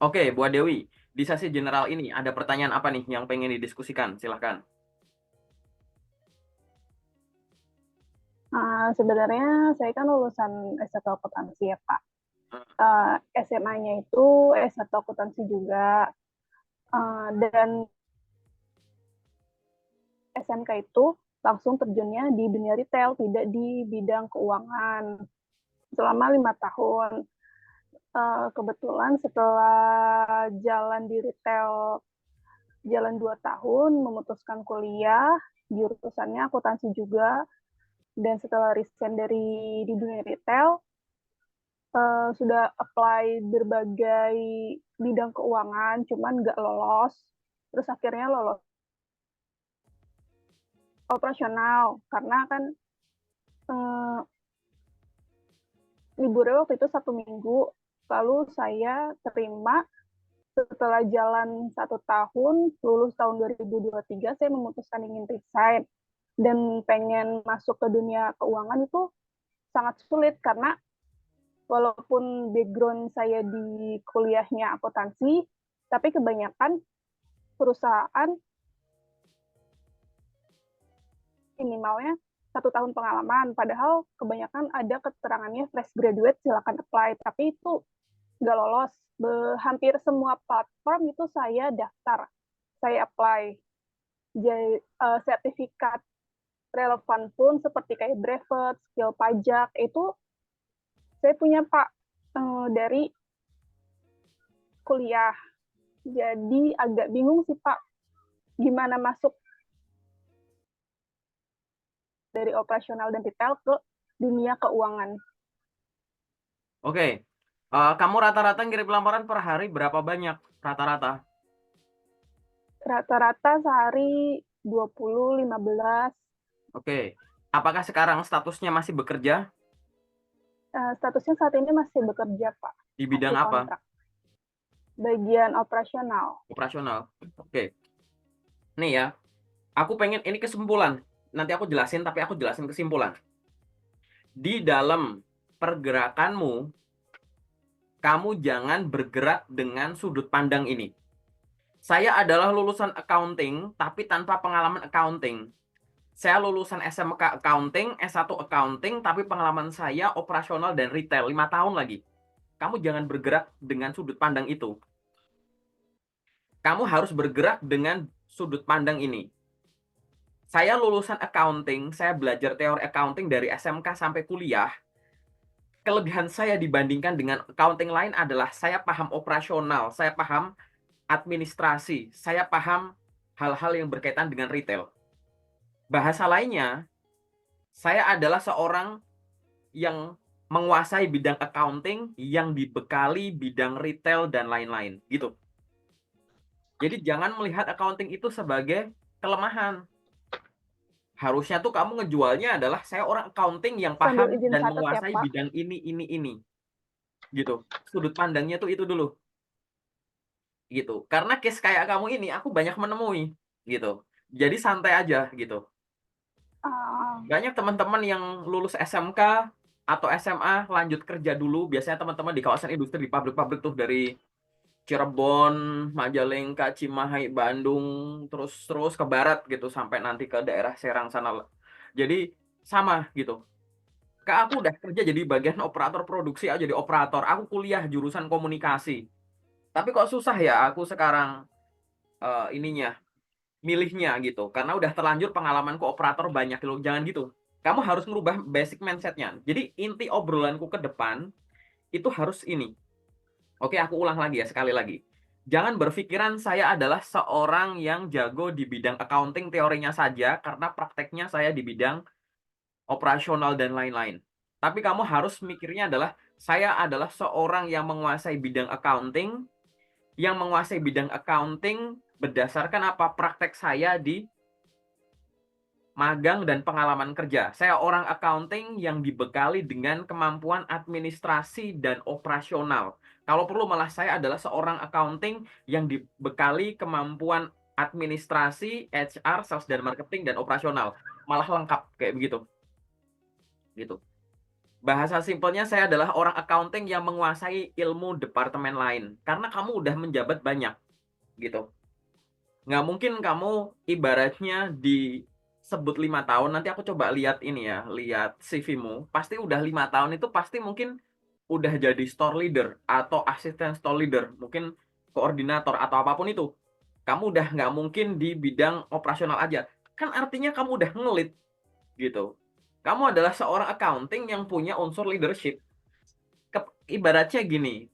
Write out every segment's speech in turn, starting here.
Oke, Bu Dewi, di sesi general ini ada pertanyaan apa nih yang pengen didiskusikan? Silahkan. Sebenarnya saya kan lulusan S1 akuntansi ya Pak. SMA-nya itu S1 akuntansi juga. Dan SMK itu langsung terjunnya di dunia retail, tidak di bidang keuangan. Selama 5 tahun. Kebetulan setelah jalan di retail jalan 2 tahun, memutuskan kuliah, jurusannya akuntansi juga. Dan setelah resign dari di dunia retail, sudah apply berbagai bidang keuangan, cuman nggak lolos. Terus akhirnya lolos operasional, karena kan eh, liburnya waktu itu 1 minggu. Lalu saya terima setelah jalan 1 tahun, lulus tahun 2023, saya memutuskan ingin resign. Dan pengen masuk ke dunia keuangan itu sangat sulit, karena walaupun background saya di kuliahnya akuntansi, tapi kebanyakan perusahaan minimalnya 1 tahun pengalaman. Padahal kebanyakan ada keterangannya fresh graduate, silakan apply. Tapi itu nggak lolos. Hampir semua platform itu saya daftar, saya apply. Jadi, sertifikat relevan pun seperti kayak brevet, skill pajak, itu saya punya Pak, dari kuliah. Jadi agak bingung sih Pak, gimana masuk dari operasional dan retail ke dunia keuangan. Oke, kamu rata-rata ngirim lamaran per hari berapa banyak? Rata-rata. Rata-rata sehari 20, 15. Oke, apakah sekarang statusnya masih bekerja? Statusnya saat ini masih bekerja, Pak. Di bidang Masih apa? kontrak. Bagian operasional. Operasional. Oke, nih ya, aku pengen ini kesimpulan. Nanti aku jelasin, tapi aku jelasin kesimpulan. Di dalam pergerakanmu, kamu jangan bergerak dengan sudut pandang ini. Saya adalah lulusan accounting, tapi tanpa pengalaman accounting. Saya lulusan SMK accounting, S1 accounting, tapi pengalaman saya operasional dan retail 5 tahun lagi. Kamu jangan bergerak dengan sudut pandang itu. Kamu harus bergerak dengan sudut pandang ini. Saya lulusan accounting, saya belajar teori accounting dari SMK sampai kuliah. Kelebihan saya dibandingkan dengan accounting lain adalah saya paham operasional, saya paham administrasi, saya paham hal-hal yang berkaitan dengan retail. Bahasa lainnya, saya adalah seorang yang menguasai bidang accounting yang dibekali bidang retail dan lain-lain, gitu. Jadi jangan melihat accounting itu sebagai kelemahan. Harusnya tuh kamu ngejualnya adalah saya orang accounting yang Sambil paham izin dan catat ya, menguasai Pak. bidang ini. Gitu. Sudut pandangnya tuh itu dulu. Gitu. Karena case kayak kamu ini aku banyak menemui, gitu. Jadi santai aja gitu. Uh, Banyak teman-teman yang lulus SMK atau SMA lanjut kerja dulu. Biasanya teman-teman di kawasan industri, di pabrik-pabrik tuh dari Cirebon, Majalengka, Cimahi, Bandung, terus ke barat gitu sampai nanti ke daerah Serang sana. Jadi sama gitu. Kak, aku udah kerja jadi bagian operator produksi, aku jadi operator. Aku kuliah jurusan komunikasi. Tapi kok susah ya aku sekarang ininya milihnya gitu. Karena udah terlanjur pengalamanku operator banyak loh. Jangan gitu. Kamu harus merubah basic mindsetnya. Jadi inti obrolanku ke depan itu harus ini. Oke, aku ulang lagi ya sekali lagi. Jangan berpikiran saya adalah seorang yang jago di bidang accounting teorinya saja karena prakteknya saya di bidang operasional dan lain-lain. Tapi kamu harus mikirnya adalah saya adalah seorang yang menguasai bidang accounting, berdasarkan apa praktek saya di magang dan pengalaman kerja. Saya orang accounting yang dibekali dengan kemampuan administrasi dan operasional. Kalau perlu malah saya adalah seorang accounting yang dibekali kemampuan administrasi, HR, sales dan marketing dan operasional. Malah lengkap kayak begitu. Gitu. Bahasa simpelnya saya adalah orang accounting yang menguasai ilmu departemen lain. Karena kamu udah menjabat banyak, gitu. Nggak mungkin kamu ibaratnya disebut 5 tahun, nanti aku coba lihat ini ya, lihat CV-mu, pasti udah 5 tahun itu pasti mungkin udah jadi store leader atau asisten store leader, mungkin koordinator atau apapun itu. Kamu udah nggak mungkin di bidang operasional aja. Kan artinya kamu udah ngelit gitu. Kamu adalah seorang accounting yang punya unsur leadership. Ibaratnya gini,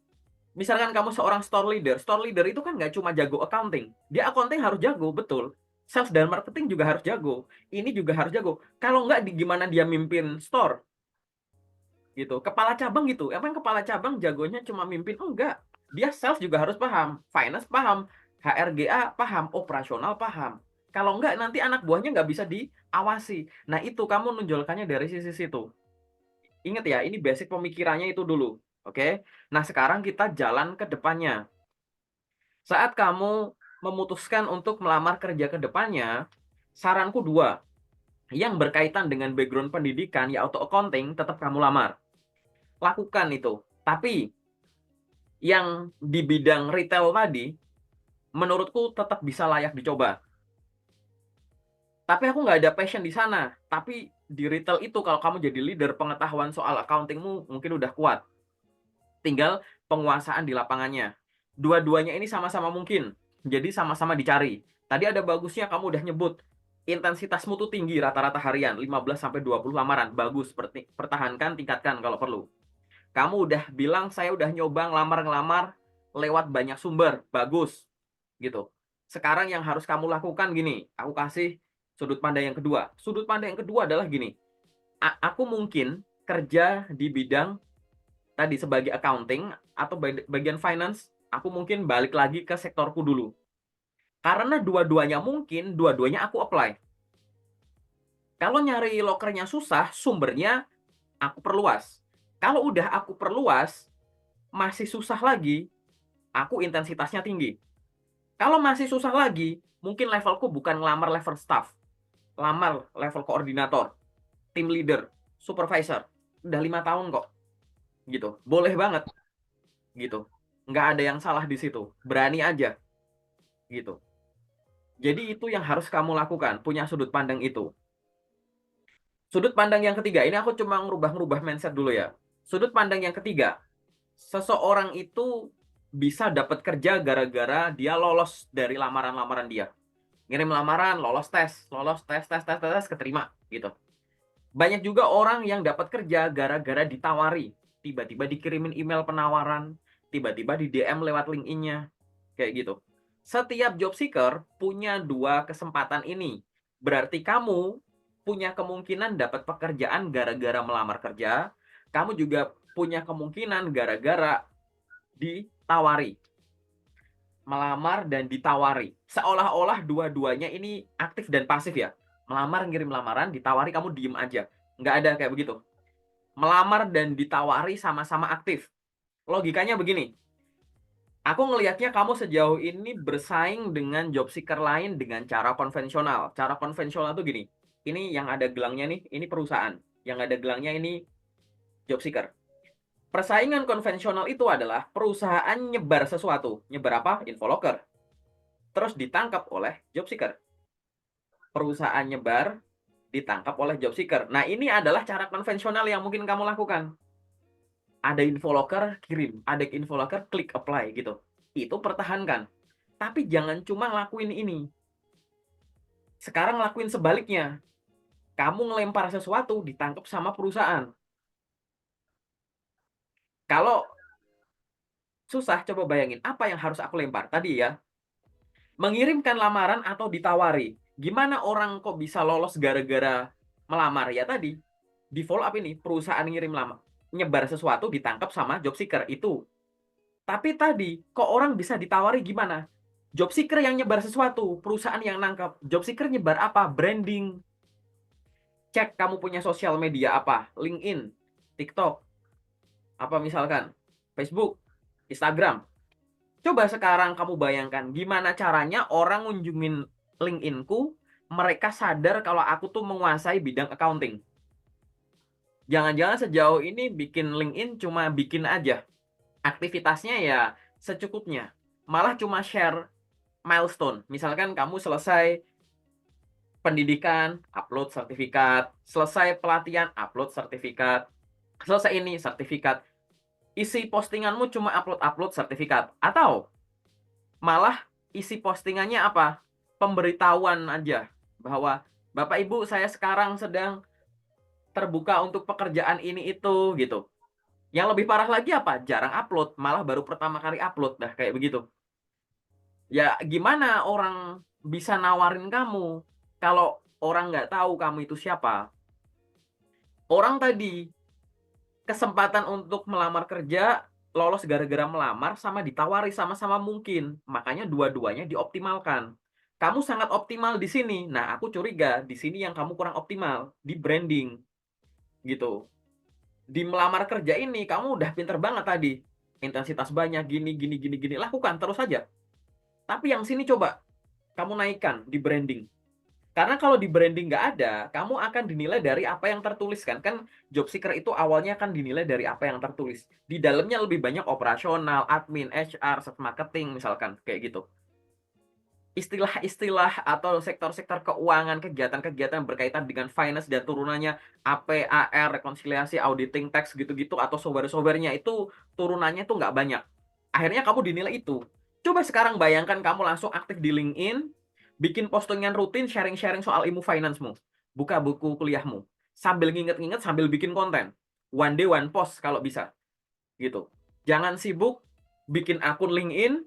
misalkan kamu seorang store leader itu kan nggak cuma jago accounting. Dia accounting harus jago, betul. Sales dan marketing juga harus jago. Ini juga harus jago. Kalau nggak, gimana dia mimpin store? Gitu. Kepala cabang gitu. Emang kepala cabang jagonya cuma mimpin? Enggak. Dia sales juga harus paham. Finance paham. HRGA paham. Operasional paham. Kalau nggak, nanti anak buahnya nggak bisa diawasi. Nah, itu kamu nunjolkannya dari sisi situ. Ingat ya, ini basic pemikirannya itu dulu. Oke? Nah, sekarang kita jalan ke depannya. Saat kamu memutuskan untuk melamar kerja ke depannya, saranku dua. Yang berkaitan dengan background pendidikan, ya auto accounting, tetap kamu lamar. Lakukan itu. Tapi, yang di bidang retail tadi, menurutku tetap bisa layak dicoba. Tapi aku nggak ada passion di sana. Tapi di retail itu, kalau kamu jadi leader, pengetahuan soal accountingmu mungkin udah kuat. Tinggal penguasaan di lapangannya. Dua-duanya ini sama-sama mungkin. Jadi sama-sama dicari. Tadi ada bagusnya kamu udah nyebut intensitasmu tuh tinggi rata-rata harian, 15 sampai 20 lamaran. Bagus, pertahankan, tingkatkan kalau perlu. Kamu udah bilang saya udah nyoba ngelamar-ngelamar lewat banyak sumber. Bagus. Gitu. Sekarang yang harus kamu lakukan gini, aku kasih sudut pandang yang kedua. Sudut pandang yang kedua adalah gini. Aku mungkin kerja di bidang tadi sebagai accounting atau bagian finance, aku mungkin balik lagi ke sektorku dulu. Karena dua-duanya mungkin, dua-duanya aku apply. Kalau nyari lokernya susah, sumbernya aku perluas. Kalau udah aku perluas, masih susah lagi, aku intensitasnya tinggi. Kalau masih susah lagi, mungkin levelku bukan ngelamar level staff, lamar level koordinator, team leader, supervisor. Udah 5 tahun kok, gitu. Boleh banget, gitu. Nggak ada yang salah di situ. Berani aja, gitu. Jadi itu yang harus kamu lakukan, punya sudut pandang itu. Sudut pandang yang ketiga, ini aku cuma ngerubah-ngerubah mindset dulu ya. Sudut pandang yang ketiga, seseorang itu bisa dapat kerja gara-gara dia lolos dari lamaran-lamaran dia. Ngirim lamaran, lolos tes, keterima, gitu. Banyak juga orang yang dapat kerja gara-gara ditawari. Tiba-tiba dikirimin email penawaran, tiba-tiba di DM lewat LinkedIn-nya, kayak gitu. Setiap job seeker punya dua kesempatan ini. Berarti kamu punya kemungkinan dapat pekerjaan gara-gara melamar kerja. Kamu juga punya kemungkinan gara-gara ditawari. Melamar dan ditawari. Seolah-olah dua-duanya ini aktif dan pasif ya. Melamar, ngirim lamaran, ditawari, kamu diem aja. Nggak ada kayak begitu. Melamar dan ditawari sama-sama aktif. Logikanya begini. Aku ngelihatnya kamu sejauh ini bersaing dengan job seeker lain dengan cara konvensional. Cara konvensional tuh gini. Ini yang ada gelangnya nih, ini perusahaan. Yang ada gelangnya ini job seeker. Persaingan konvensional itu adalah perusahaan nyebar sesuatu. Nyebar apa? Infoloker. Terus ditangkap oleh job seeker. Perusahaan nyebar, ditangkap oleh job seeker. Nah, ini adalah cara konvensional yang mungkin kamu lakukan. Ada infoloker, kirim. Ada infoloker, klik apply gitu. Itu pertahankan. Tapi jangan cuma ngelakuin ini. Sekarang lakuin sebaliknya. Kamu ngelempar sesuatu, ditangkap sama perusahaan. Kalau susah, coba bayangin. Apa yang harus aku lempar? Tadi ya, mengirimkan lamaran atau ditawari. Gimana orang kok bisa lolos gara-gara melamar? Ya tadi, di follow up ini, perusahaan ngirim lama, nyebar sesuatu, ditangkap sama job seeker. Itu. Tapi tadi, kok orang bisa ditawari gimana? Job seeker yang nyebar sesuatu, perusahaan yang nangkap. Job seeker nyebar apa? Branding. Cek kamu punya sosial media apa? LinkedIn, TikTok, apa misalkan, Facebook, Instagram. Coba sekarang kamu bayangkan gimana caranya orang ngunjungin LinkedIn-ku, mereka sadar kalau aku tuh menguasai bidang accounting. Jangan-jangan sejauh ini bikin LinkedIn cuma bikin aja. Aktivitasnya ya secukupnya. Malah cuma share milestone. Misalkan kamu selesai pendidikan, upload sertifikat. Selesai pelatihan, upload sertifikat. Selesai ini, sertifikat. Isi postinganmu cuma upload-upload sertifikat. Atau malah isi postingannya apa? Pemberitahuan aja. Bahwa, Bapak Ibu saya sekarang sedang terbuka untuk pekerjaan ini itu gitu. Yang lebih parah lagi apa? Jarang upload, malah baru pertama kali upload. Dah kayak begitu. Ya gimana orang bisa nawarin kamu kalau orang nggak tahu kamu itu siapa? Orang tadi kesempatan untuk melamar kerja lolos gara-gara melamar sama ditawari sama-sama mungkin. Makanya dua-duanya dioptimalkan. Kamu sangat optimal di sini. Nah, aku curiga di sini yang kamu kurang optimal di branding gitu. Di melamar kerja ini kamu udah pinter banget tadi. Intensitas banyak gini gini gini gini lakukan terus saja. Tapi yang sini coba kamu naikkan di branding. Karena kalau di branding nggak ada, kamu akan dinilai dari apa yang tertulis kan. Kan job seeker itu awalnya akan dinilai dari apa yang tertulis. Di dalamnya lebih banyak operasional, admin, HR, sales marketing misalkan kayak gitu. Istilah-istilah atau sektor-sektor keuangan, kegiatan-kegiatan berkaitan dengan finance dan turunannya APAR, rekonsiliasi, auditing, tax gitu-gitu atau software-softwarenya itu turunannya tuh nggak banyak. Akhirnya kamu dinilai itu. Coba sekarang bayangkan kamu langsung aktif di LinkedIn, bikin postingan rutin, sharing-sharing soal ilmu finance-mu, buka buku kuliahmu, sambil nginget-nginget, sambil bikin konten. One day, one post kalau bisa. Gitu. Jangan sibuk bikin akun LinkedIn,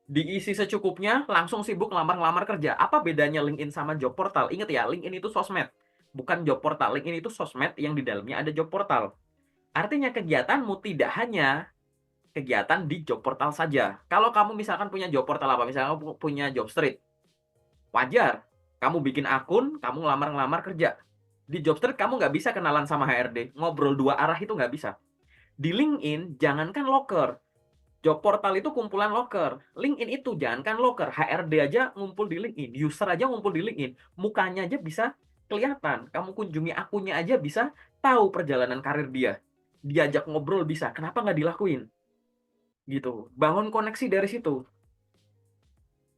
diisi secukupnya, langsung sibuk ngelamar-ngelamar kerja. Apa bedanya LinkedIn sama job portal? Ingat ya, LinkedIn itu sosmed, bukan job portal. LinkedIn itu sosmed yang di dalamnya ada job portal. Artinya kegiatanmu tidak hanya kegiatan di job portal saja. Kalau kamu misalkan punya job portal apa, misalnya kamu punya job street, wajar. Kamu bikin akun, kamu ngelamar-ngelamar kerja. Di job street kamu nggak bisa kenalan sama HRD, ngobrol dua arah itu nggak bisa. Di LinkedIn, jangankan loker, job portal itu kumpulan loker. LinkedIn itu jangankan loker, HRD aja ngumpul di LinkedIn, user aja ngumpul di LinkedIn, mukanya aja bisa kelihatan. Kamu kunjungi akunnya aja bisa tahu perjalanan karir dia. Diajak ngobrol bisa, kenapa nggak dilakuin? Gitu. Bangun koneksi dari situ.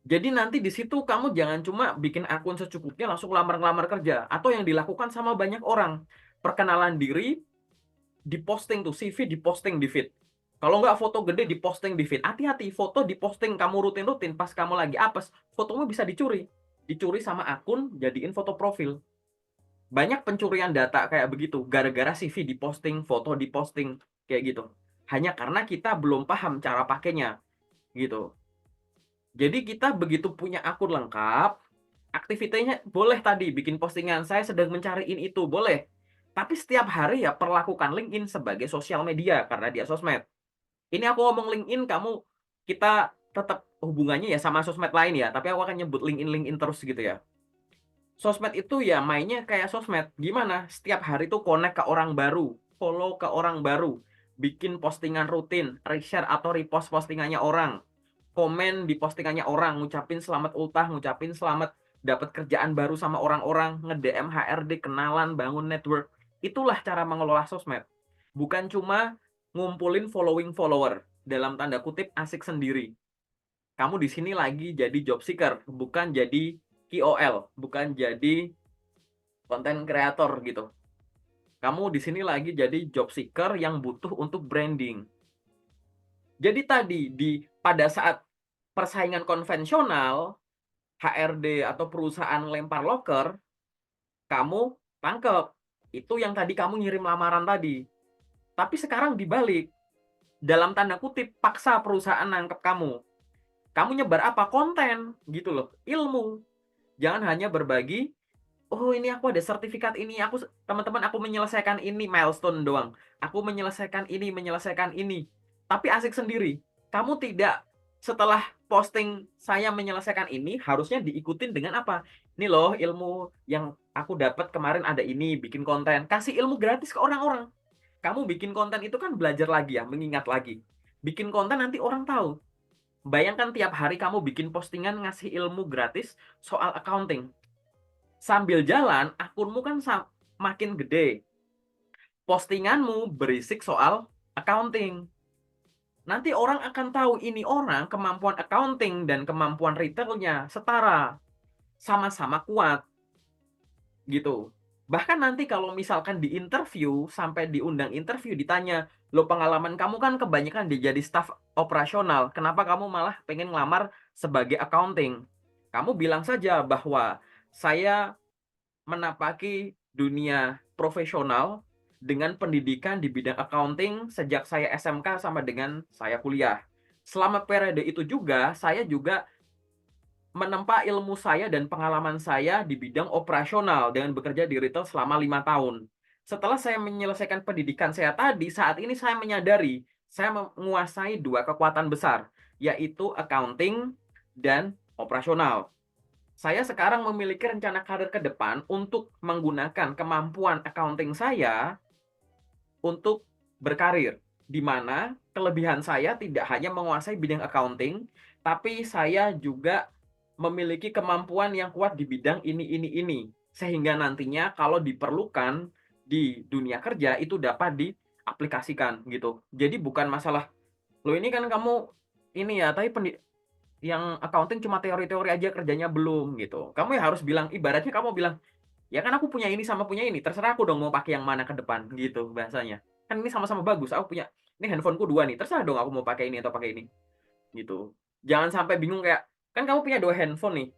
Jadi nanti di situ kamu jangan cuma bikin akun secukupnya langsung lamar-lamar kerja. Atau yang dilakukan sama banyak orang. Perkenalan diri, diposting tuh, CV diposting di feed. Kalau nggak foto gede diposting di feed. Hati-hati, foto diposting kamu rutin-rutin pas kamu lagi apes, fotomu bisa dicuri. Dicuri sama akun, jadiin foto profil. Banyak pencurian data kayak begitu, gara-gara CV diposting, foto diposting, kayak gitu. Hanya karena kita belum paham cara pakainya, gitu. Jadi kita begitu punya akun lengkap, aktivitasnya boleh tadi bikin postingan, saya sedang mencari ini itu, boleh. Tapi setiap hari ya perlakukan LinkedIn sebagai sosial media karena dia sosmed. Ini aku ngomong LinkedIn, kita tetap hubungannya ya sama sosmed lain ya, tapi aku akan nyebut LinkedIn terus gitu ya. Sosmed itu ya mainnya kayak sosmed. Gimana? Setiap hari tuh connect ke orang baru, follow ke orang baru, bikin postingan rutin, reshare atau repost postingannya orang, komen di postingannya orang, ngucapin selamat ultah, ngucapin selamat dapat kerjaan baru sama orang-orang, nge-DM HRD, kenalan, bangun network. Itulah cara mengelola sosmed. Bukan cuma ngumpulin following follower, dalam tanda kutip asik sendiri. Kamu di sini lagi jadi job seeker, bukan jadi KOL, bukan jadi content creator gitu. Kamu di sini lagi jadi job seeker yang butuh untuk branding. Jadi tadi pada saat persaingan konvensional, HRD atau perusahaan lempar loker, kamu tangkep. Itu yang tadi kamu ngirim lamaran tadi. Tapi sekarang dibalik, dalam tanda kutip paksa perusahaan nangkep kamu. Kamu nyebar apa? Konten gitu loh, ilmu. Jangan hanya berbagi, oh ini aku ada sertifikat ini, aku teman-teman aku menyelesaikan ini, milestone doang. Aku menyelesaikan ini. Tapi asik sendiri. Kamu tidak setelah posting saya menyelesaikan ini harusnya diikutin dengan apa? Ini loh ilmu yang aku dapat kemarin ada ini, bikin konten. Kasih ilmu gratis ke orang-orang. Kamu bikin konten itu kan belajar lagi ya, mengingat lagi. Bikin konten nanti orang tahu. Bayangkan tiap hari kamu bikin postingan ngasih ilmu gratis soal accounting. Sambil jalan, akunmu kan makin gede. postinganmu berisik soal accounting. Nanti orang akan tahu ini orang kemampuan accounting dan kemampuan retailnya setara, sama-sama kuat, gitu. Bahkan nanti kalau misalkan di interview, sampai diundang interview, ditanya, lo pengalaman kamu kan kebanyakan jadi staff operasional, kenapa kamu malah pengen ngelamar sebagai accounting? Kamu bilang saja bahwa saya menapaki dunia profesional dengan pendidikan di bidang accounting sejak saya SMK sama dengan saya kuliah. Selama periode itu juga, saya juga menempa ilmu saya dan pengalaman saya di bidang operasional dengan bekerja di retail selama 5 tahun. Setelah saya menyelesaikan pendidikan saya tadi, saat ini saya menyadari saya menguasai dua kekuatan besar, yaitu accounting dan operasional. Saya sekarang memiliki rencana karir ke depan untuk menggunakan kemampuan accounting saya untuk berkarir, di mana kelebihan saya tidak hanya menguasai bidang accounting, tapi saya juga memiliki kemampuan yang kuat di bidang ini. Sehingga nantinya kalau diperlukan di dunia kerja itu dapat diaplikasikan gitu. Jadi bukan masalah, lo ini kan kamu ini ya, tapi yang accounting cuma teori-teori aja kerjanya belum gitu. Kamu ya harus bilang, ibaratnya kamu bilang, ya kan aku punya ini sama punya ini, terserah aku dong mau pakai yang mana ke depan gitu bahasanya. Kan ini sama-sama bagus, aku punya ini handphoneku dua nih, terserah dong aku mau pakai ini atau pakai ini gitu. Jangan sampai bingung kayak, kan kamu punya dua handphone nih,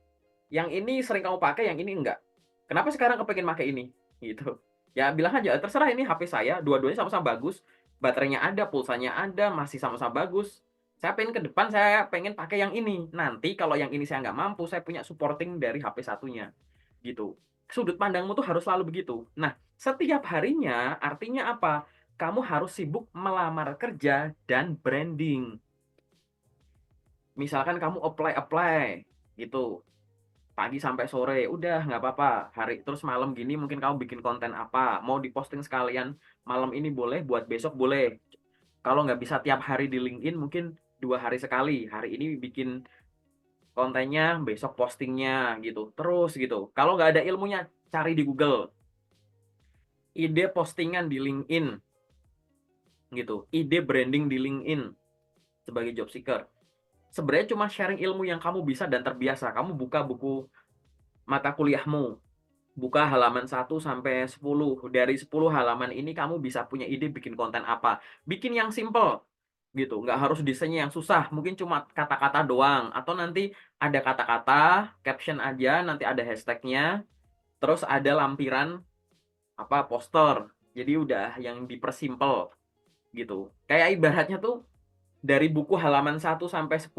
yang ini sering kamu pakai, yang ini enggak. Kenapa sekarang kepengen pakai ini gitu? Ya bilang aja, terserah ini HP saya, dua-duanya sama-sama bagus, baterainya ada, pulsanya ada, masih sama-sama bagus. Saya pengen ke depan, saya pengen pakai yang ini. Nanti kalau yang ini saya nggak mampu, saya punya supporting dari HP satunya gitu. Sudut pandangmu tuh harus selalu begitu. Nah, setiap harinya artinya apa? Kamu harus sibuk melamar kerja dan branding. Misalkan kamu apply gitu, pagi sampai sore, udah nggak apa-apa. Terus malam gini mungkin kamu bikin konten apa, mau diposting sekalian malam ini boleh, buat besok boleh. Kalau nggak bisa tiap hari di LinkedIn, mungkin 2 hari sekali. Hari ini bikin kontennya, besok postingnya gitu. Terus gitu. Kalau nggak ada ilmunya, cari di Google. Ide postingan di LinkedIn gitu. Ide branding di LinkedIn sebagai job seeker. Sebenarnya cuma sharing ilmu yang kamu bisa dan terbiasa. Kamu buka buku mata kuliahmu, buka halaman 1 sampai 10. Dari 10 halaman ini kamu bisa punya ide bikin konten apa. Bikin yang simple gitu, nggak harus desainnya yang susah. Mungkin cuma kata-kata doang, atau nanti ada kata-kata, caption aja, nanti ada hashtagnya, terus ada lampiran apa poster. Jadi udah yang dipersimple gitu. Kayak ibaratnya tuh dari buku halaman 1 sampai 10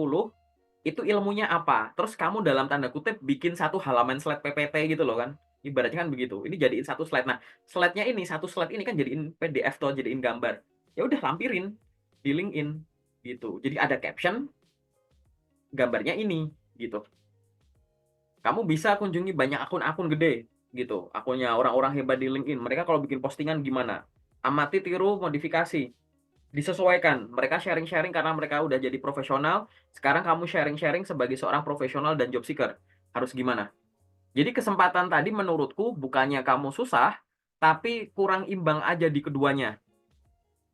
itu ilmunya apa. Terus kamu dalam tanda kutip bikin satu halaman slide PPT gitu loh kan. Ibaratnya kan begitu. Ini jadiin satu slide. Nah, slide-nya ini, satu slide ini kan jadiin PDF tuh, jadiin gambar. Ya udah lampirin di LinkedIn gitu. Jadi ada caption, gambarnya ini gitu. Kamu bisa kunjungi banyak akun-akun gede gitu. Akunnya orang-orang hebat di LinkedIn. Mereka kalau bikin postingan gimana? Amati, tiru, modifikasi. Disesuaikan. Mereka sharing-sharing karena mereka udah jadi profesional. Sekarang kamu sharing-sharing sebagai seorang profesional dan job seeker. Harus gimana? Jadi kesempatan tadi menurutku bukannya kamu susah, tapi kurang imbang aja di keduanya.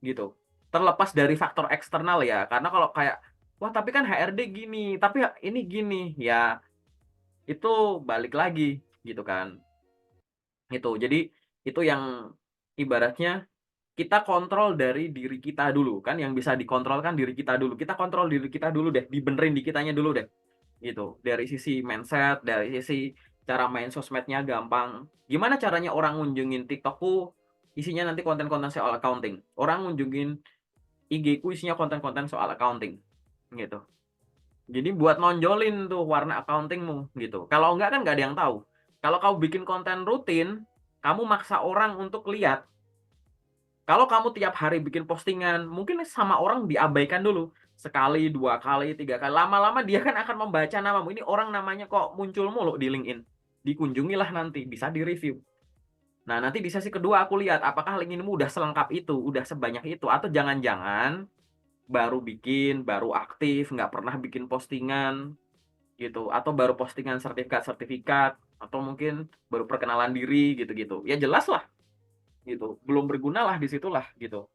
Gitu. Terlepas dari faktor eksternal ya. Karena kalau kayak, wah tapi kan HRD gini, tapi ini gini. Ya, itu balik lagi gitu kan. Itu. Jadi itu yang ibaratnya kita kontrol dari diri kita dulu kan, yang bisa dikontrol kan diri kita dulu. Kita kontrol diri kita dulu deh, dibenerin di kitanya dulu deh. Gitu. Dari sisi mindset, dari sisi cara main sosmednya gampang. Gimana caranya orang ngunjungin TikTokku isinya nanti konten-konten soal accounting. Orang ngunjungin IG ku isinya konten-konten soal accounting. Gitu. Jadi buat nonjolin tuh warna accountingmu gitu. Kalau enggak kan nggak ada yang tahu. Kalau kamu bikin konten rutin, kamu maksa orang untuk lihat. Kalau kamu tiap hari bikin postingan, mungkin sama orang diabaikan dulu. Sekali, 2 kali, 3 kali. Lama-lama dia kan akan membaca namamu. Ini orang namanya kok muncul mulu di LinkedIn. Dikunjungilah nanti, bisa di-review. Nah, nanti di sesi kedua aku lihat apakah LinkedIn-mu udah selengkap itu, udah sebanyak itu. Atau jangan-jangan baru bikin, baru aktif, nggak pernah bikin postingan gitu. Atau baru postingan sertifikat-sertifikat. Atau mungkin baru perkenalan diri gitu-gitu. Ya jelas lah gitu. Belum berguna lah di situlah gitu.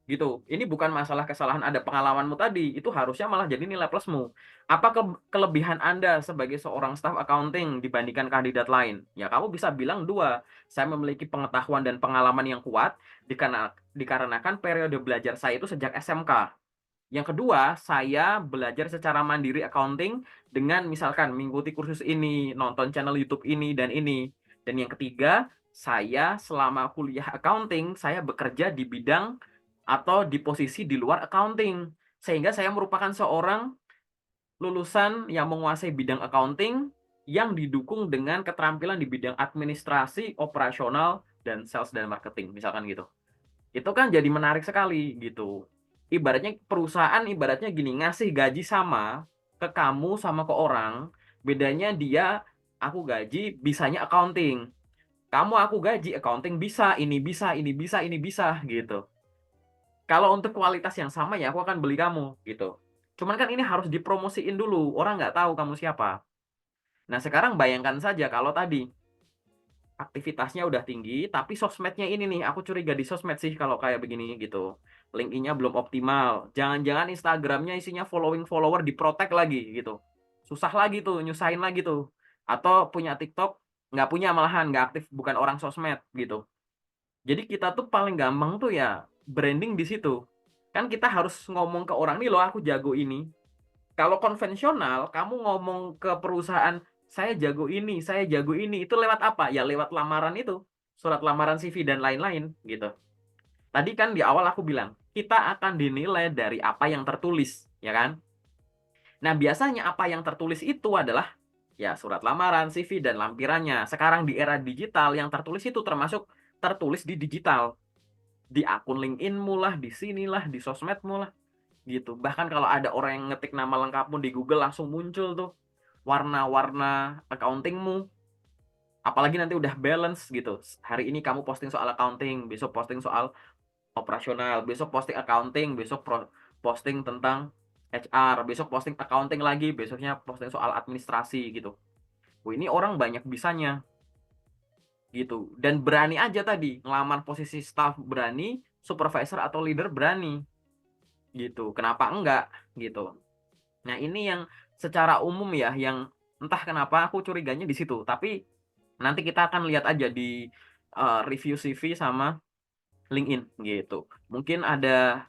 Gitu. Ini bukan masalah kesalahan ada pengalamanmu tadi, itu harusnya malah jadi nilai plusmu. Apa kelebihan Anda sebagai seorang staf accounting dibandingkan kandidat lain? Ya, kamu bisa bilang dua. Saya memiliki pengetahuan dan pengalaman yang kuat dikarenakan periode belajar saya itu sejak SMK. Yang kedua, saya belajar secara mandiri accounting dengan misalkan mengikuti kursus ini, nonton channel YouTube ini dan ini. Dan yang ketiga, saya selama kuliah accounting, saya bekerja di bidang atau di posisi di luar accounting. Sehingga saya merupakan seorang lulusan yang menguasai bidang accounting yang didukung dengan keterampilan di bidang administrasi, operasional, dan sales dan marketing, misalkan gitu. Itu kan jadi menarik sekali gitu. Ibaratnya perusahaan ibaratnya gini, ngasih gaji sama ke kamu sama ke orang, bedanya dia aku gaji bisanya accounting. Kamu aku gaji accounting bisa, ini bisa, ini bisa, ini bisa gitu. Kalau untuk kualitas yang sama ya aku akan beli kamu gitu. Cuman kan ini harus dipromosiin dulu, orang nggak tahu kamu siapa. Nah sekarang bayangkan saja kalau tadi aktivitasnya udah tinggi, tapi sosmednya ini nih, aku curiga di sosmed sih kalau kayak begini gitu. LinkedIn-nya belum optimal. Jangan-jangan Instagramnya isinya following follower diprotek lagi gitu. Susah lagi tuh, nyusahin lagi tuh. Atau punya TikTok, nggak punya malahan, nggak aktif, bukan orang sosmed gitu. Jadi kita tuh paling gampang tuh ya branding di situ. Kan kita harus ngomong ke orang nih loh, aku jago ini. Kalau konvensional, kamu ngomong ke perusahaan, saya jago ini, saya jago ini, itu lewat apa? Ya lewat lamaran itu, surat lamaran CV dan lain-lain gitu. Tadi kan di awal aku bilang, kita akan dinilai dari apa yang tertulis, ya kan? Nah, biasanya apa yang tertulis itu adalah ya surat lamaran, CV dan lampirannya. Sekarang di era digital yang tertulis itu termasuk tertulis di digital, di akun LinkedIn-mu lah, di sinilah, di sosmedmu lah gitu. Bahkan kalau ada orang yang ngetik nama lengkapmu di Google langsung muncul tuh warna-warna accountingmu. Apalagi nanti udah balance gitu. Hari ini kamu posting soal accounting, besok posting soal operasional, besok posting accounting, besok posting tentang HR, besok posting accounting lagi, besoknya posting soal administrasi gitu. Wah, ini orang banyak bisanya gitu. Dan berani aja tadi ngelamar posisi staff berani, supervisor atau leader berani gitu. Kenapa enggak gitu. Nah, ini yang secara umum ya, yang entah kenapa aku curiganya di situ. Tapi nanti kita akan lihat aja di review CV sama LinkedIn gitu. Mungkin ada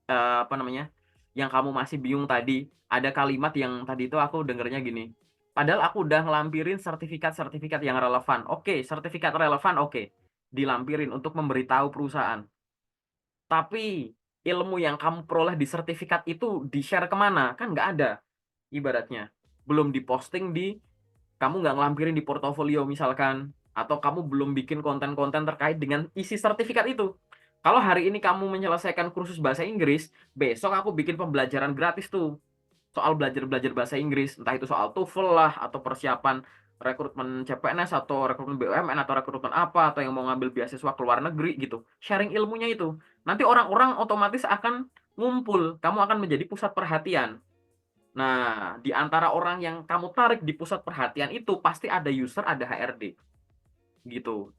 apa namanya, yang kamu masih bingung tadi. Ada kalimat yang tadi itu aku dengernya gini. Padahal aku udah ngelampirin sertifikat-sertifikat yang relevan. Oke, sertifikat relevan oke. Dilampirin untuk memberitahu perusahaan. Tapi ilmu yang kamu peroleh di sertifikat itu di-share kemana? Kan nggak ada ibaratnya. Belum diposting di, kamu nggak ngelampirin di portofolio misalkan, atau kamu belum bikin konten-konten terkait dengan isi sertifikat itu. Kalau hari ini kamu menyelesaikan kursus bahasa Inggris, besok aku bikin pembelajaran gratis tuh soal belajar-belajar bahasa Inggris, entah itu soal TOEFL lah, atau persiapan rekrutmen CPNS, atau rekrutmen BUMN, atau rekrutmen apa, atau yang mau ngambil beasiswa ke luar negeri gitu. Sharing ilmunya itu. Nanti orang-orang otomatis akan ngumpul, kamu akan menjadi pusat perhatian. Nah, di antara orang yang kamu tarik di pusat perhatian itu pasti ada user, ada HRD. Gitu.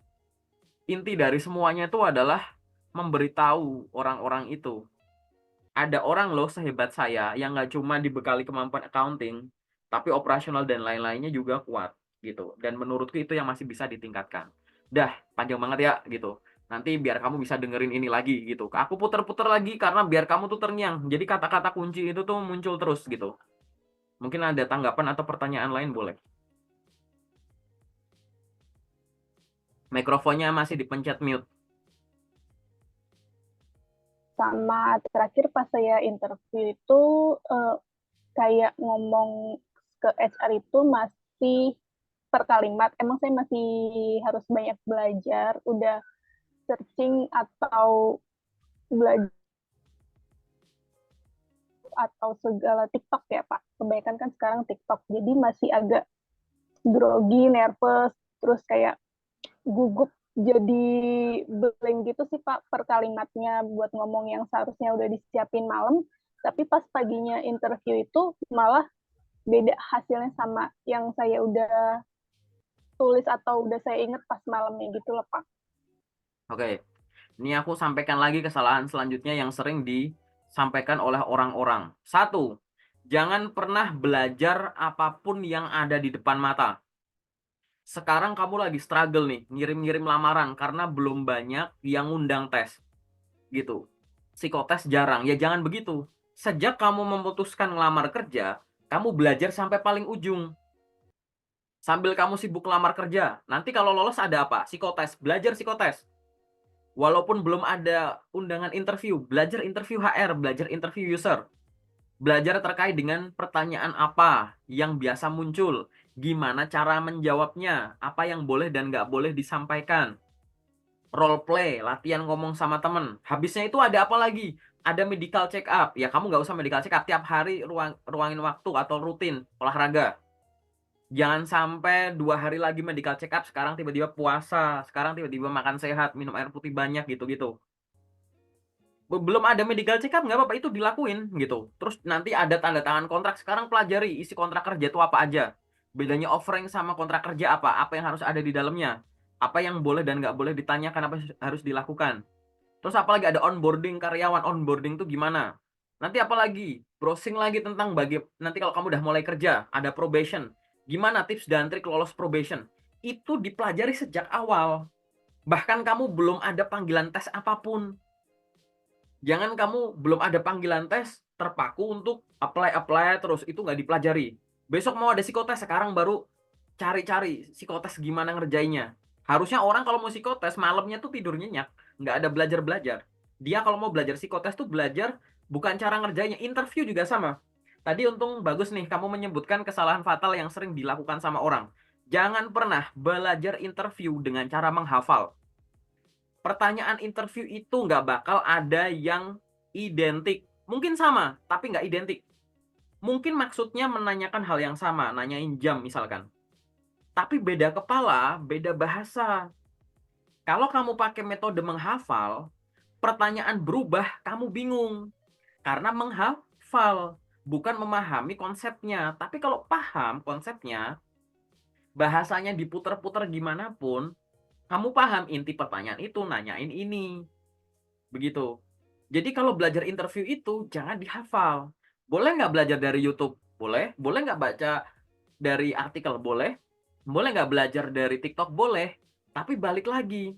Inti dari semuanya itu adalah memberitahu orang-orang itu. Ada orang loh sehebat saya yang nggak cuma dibekali kemampuan accounting, tapi operasional dan lain-lainnya juga kuat gitu. Dan menurutku itu yang masih bisa ditingkatkan. Dah, panjang banget ya gitu. Nanti biar kamu bisa dengerin ini lagi gitu. Aku puter-puter lagi karena biar kamu tuh terngiang. Jadi kata-kata kunci itu tuh muncul terus gitu. Mungkin ada tanggapan atau pertanyaan lain boleh. Mikrofonnya masih dipencet mute. Sama terakhir pas saya interview itu kayak ngomong ke HR itu masih per kalimat. Emang saya masih harus banyak belajar, udah searching atau belajar atau segala TikTok ya Pak. Kebanyakan kan sekarang TikTok. Jadi masih agak grogi, nervous, terus kayak gugup jadi blank gitu sih Pak per kalimatnya buat ngomong yang seharusnya udah disiapin malam. Tapi pas paginya interview itu malah beda hasilnya sama yang saya udah tulis atau udah saya inget pas malamnya gitu loh Pak. Oke. Ini aku sampaikan lagi kesalahan selanjutnya yang sering disampaikan oleh orang-orang. Satu, jangan pernah belajar apapun yang ada di depan mata. Sekarang kamu lagi struggle nih, ngirim-ngirim lamaran karena belum banyak yang ngundang tes. Gitu. Psikotes jarang. Ya jangan begitu. Sejak kamu memutuskan ngelamar kerja, kamu belajar sampai paling ujung. Sambil kamu sibuk lamar kerja, nanti kalau lolos ada apa? Psikotes, belajar psikotes. Walaupun belum ada undangan interview, belajar interview HR, belajar interview user. Belajar terkait dengan pertanyaan apa yang biasa muncul, gimana cara menjawabnya, apa yang boleh dan nggak boleh disampaikan. Role play, latihan ngomong sama temen. Habisnya itu ada apa lagi? Ada medical check up. Ya kamu nggak usah medical check up tiap hari, ruangin waktu atau rutin olahraga. Jangan sampai 2 hari lagi medical check up, sekarang tiba-tiba puasa, sekarang tiba-tiba makan sehat, minum air putih banyak gitu-gitu. Belum ada medical check up nggak apa-apa, itu dilakuin gitu. Terus nanti ada tanda tangan kontrak, sekarang pelajari isi kontrak kerja itu apa aja. Bedanya offering sama kontrak kerja apa yang harus ada di dalamnya, apa yang boleh dan nggak boleh ditanyakan, apa harus dilakukan. Terus apalagi ada onboarding karyawan, onboarding itu gimana. Nanti apalagi browsing lagi tentang nanti kalau kamu udah mulai kerja, ada probation. Gimana tips dan trik lolos probation. Itu dipelajari sejak awal. Bahkan kamu belum ada panggilan tes apapun. Jangan kamu belum ada panggilan tes, terpaku untuk apply terus, itu nggak dipelajari. Besok mau ada psikotes, sekarang baru cari-cari psikotes gimana ngerjainnya. Harusnya orang kalau mau psikotes, malamnya tuh tidur nyenyak, nggak ada belajar-belajar. Dia kalau mau belajar psikotes tuh belajar bukan cara ngerjainnya, interview juga sama. Tadi untung bagus nih, kamu menyebutkan kesalahan fatal yang sering dilakukan sama orang. Jangan pernah belajar interview dengan cara menghafal. Pertanyaan interview itu nggak bakal ada yang identik. Mungkin sama, tapi nggak identik. Mungkin maksudnya menanyakan hal yang sama, nanyain jam misalkan. Tapi beda kepala, beda bahasa. Kalau kamu pakai metode menghafal, pertanyaan berubah, kamu bingung. Karena menghafal, bukan memahami konsepnya. Tapi kalau paham konsepnya, bahasanya diputer-puter gimana pun, kamu paham inti pertanyaan itu, nanyain ini. Begitu. Jadi kalau belajar interview itu jangan dihafal. Boleh nggak belajar dari YouTube? Boleh. Boleh nggak baca dari artikel? Boleh. Boleh nggak belajar dari TikTok? Boleh. Tapi balik lagi.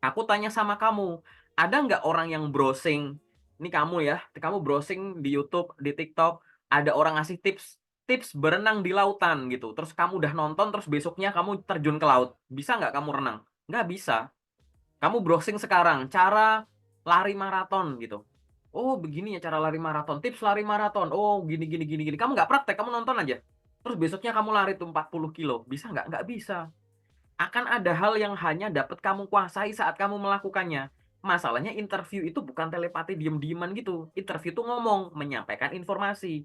Aku tanya sama kamu, ada nggak orang yang browsing? Ini kamu ya, kamu browsing di YouTube, di TikTok, ada orang ngasih tips berenang di lautan gitu. Terus kamu udah nonton, terus besoknya kamu terjun ke laut. Bisa nggak kamu renang? Nggak bisa. Kamu browsing sekarang, cara lari maraton gitu. Oh, begini ya cara lari maraton. Tips lari maraton. Oh, gini, gini, gini, gini. Kamu nggak praktek, kamu nonton aja. Terus besoknya kamu lari tuh 40 kilo. Bisa nggak? Nggak bisa. Akan ada hal yang hanya dapat kamu kuasai saat kamu melakukannya. Masalahnya interview itu bukan telepati diem-dieman gitu. Interview itu ngomong, menyampaikan informasi.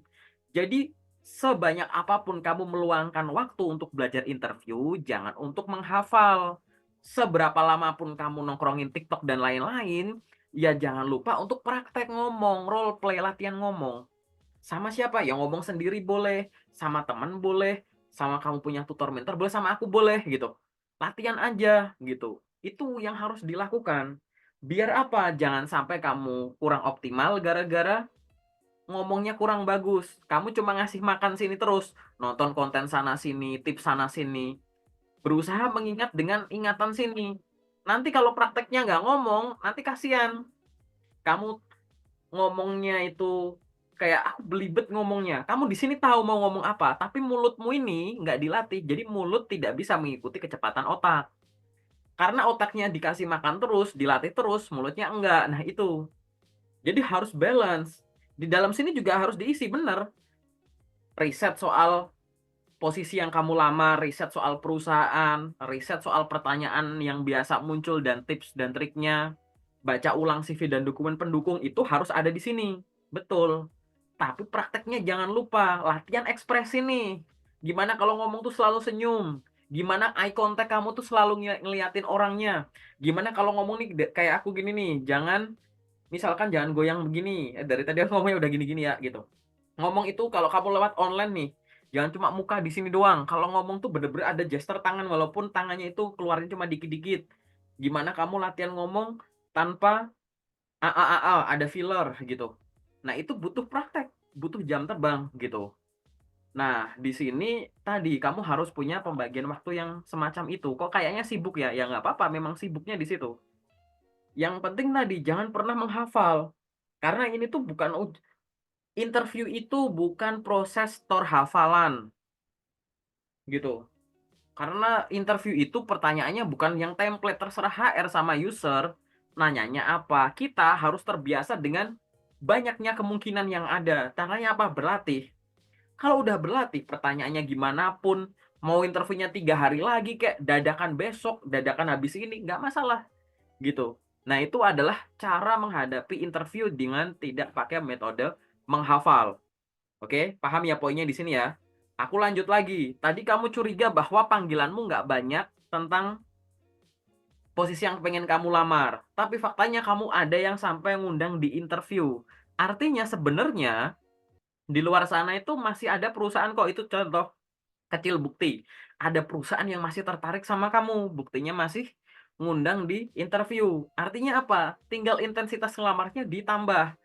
Jadi, sebanyak apapun kamu meluangkan waktu untuk belajar interview, jangan untuk menghafal. Seberapa lama pun kamu nongkrongin TikTok dan lain-lain, ya jangan lupa untuk praktek ngomong, role play, latihan ngomong. Sama siapa? Yang ngomong sendiri boleh, sama teman boleh, sama kamu punya tutor mentor boleh, sama aku boleh gitu. Latihan aja gitu. Itu yang harus dilakukan. Biar apa? Jangan sampai kamu kurang optimal gara-gara ngomongnya kurang bagus. Kamu cuma ngasih makan sini terus, nonton konten sana sini, tips sana sini. Berusaha mengingat dengan ingatan sini. Nanti kalau prakteknya nggak ngomong, nanti kasihan. Kamu ngomongnya itu kayak aku belibet ngomongnya. Kamu di sini tahu mau ngomong apa, tapi mulutmu ini nggak dilatih. Jadi mulut tidak bisa mengikuti kecepatan otak. Karena otaknya dikasih makan terus, dilatih terus, mulutnya enggak. Nah, itu. Jadi harus balance. Di dalam sini juga harus diisi benar. Riset soal posisi yang kamu lamar, riset soal perusahaan, riset soal pertanyaan yang biasa muncul dan tips dan triknya. Baca ulang CV dan dokumen pendukung itu harus ada di sini. Betul. Tapi prakteknya jangan lupa, latihan ekspresi nih. Gimana kalau ngomong tuh selalu senyum? Gimana eye contact kamu tuh selalu ngeliatin orangnya? Gimana kalau ngomong nih kayak aku gini nih, misalkan jangan goyang begini. Dari tadi aku ngomongnya udah gini-gini ya gitu. Ngomong itu kalau kamu lewat online nih, jangan cuma muka di sini doang. Kalau ngomong tuh bener-bener ada gesture tangan walaupun tangannya itu keluarnya cuma dikit-dikit. Gimana kamu latihan ngomong tanpa ada filler gitu. Nah, itu butuh praktek, butuh jam terbang gitu. Nah, di sini tadi kamu harus punya pembagian waktu yang semacam itu. Kok kayaknya sibuk ya? Ya nggak apa-apa, memang sibuknya di situ. Yang penting tadi jangan pernah menghafal. Karena ini tuh bukan interview itu bukan proses tor hafalan gitu. Karena interview itu pertanyaannya bukan yang template terserah HR sama user. Nanyanya apa? Kita harus terbiasa dengan banyaknya kemungkinan yang ada. Caranya apa? Berlatih. Kalau udah berlatih, pertanyaannya gimana pun, mau interviewnya 3 hari lagi, kayak dadakan besok, dadakan habis ini, nggak masalah. Gitu. Nah, itu adalah cara menghadapi interview dengan tidak pakai metode menghafal. Oke, paham ya poinnya di sini ya? Aku lanjut lagi. Tadi kamu curiga bahwa panggilanmu nggak banyak tentang posisi yang pengen kamu lamar. Tapi faktanya kamu ada yang sampai ngundang di interview. Artinya sebenarnya di luar sana itu masih ada perusahaan kok. Itu contoh kecil bukti. Ada perusahaan yang masih tertarik sama kamu. Buktinya masih ngundang di interview. Artinya apa? Tinggal intensitas ngelamarnya ditambah.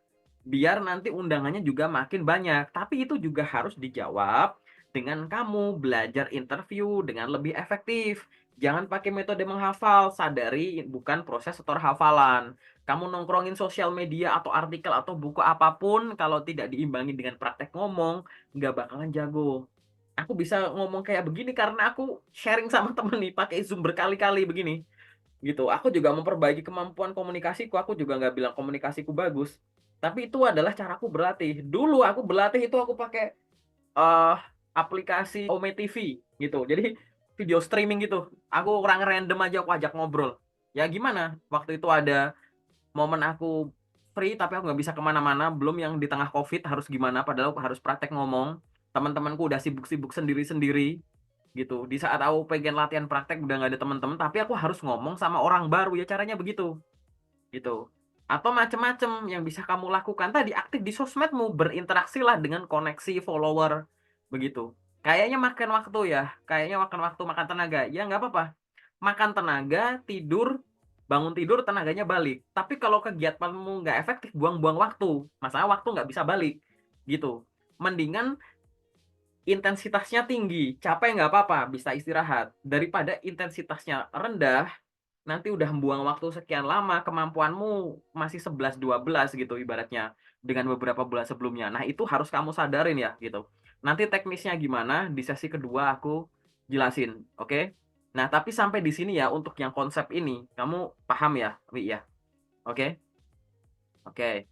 Biar nanti undangannya juga makin banyak. Tapi itu juga harus dijawab dengan kamu belajar interview dengan lebih efektif. Jangan pakai metode menghafal, sadari bukan proses setor hafalan. Kamu nongkrongin sosial media atau artikel atau buku apapun, kalau tidak diimbangi dengan praktek ngomong, nggak bakalan jago. Aku bisa ngomong kayak begini karena aku sharing sama temen nih, pakai Zoom berkali-kali begini gitu. Aku juga memperbaiki kemampuan komunikasiku. Aku juga nggak bilang komunikasiku bagus, tapi itu adalah caraku berlatih. Dulu aku berlatih itu aku pakai eh aplikasi Ome TV gitu. Jadi video streaming gitu. Aku orang random aja aku ajak ngobrol. Ya gimana? Waktu itu ada momen aku free tapi aku nggak bisa kemana-mana. Belum yang di tengah COVID harus gimana? Padahal aku harus praktek ngomong. Teman-temanku udah sibuk-sibuk sendiri-sendiri gitu. Di saat aku pengen latihan praktek udah nggak ada teman-teman, tapi aku harus ngomong sama orang baru, ya caranya begitu gitu. Atau macem-macem yang bisa kamu lakukan tadi, aktif di sosmedmu, berinteraksilah dengan koneksi follower begitu. Kayaknya makan waktu ya, kayaknya makan waktu, makan tenaga. Ya nggak apa-apa, makan tenaga, tidur, bangun tidur, tenaganya balik. Tapi kalau kegiatanmu nggak efektif, buang-buang waktu. Masalah waktu nggak bisa balik gitu. Mendingan intensitasnya tinggi, capek nggak apa-apa, bisa istirahat. Daripada intensitasnya rendah, nanti udah buang waktu sekian lama, kemampuanmu masih 11-12 gitu ibaratnya, dengan beberapa bulan sebelumnya. Nah, itu harus kamu sadarin ya, gitu. Nanti teknisnya gimana, di sesi kedua aku jelasin, oke? Nah, tapi sampai di sini ya, untuk yang konsep ini, kamu paham ya, Wi ya? Oke? Oke.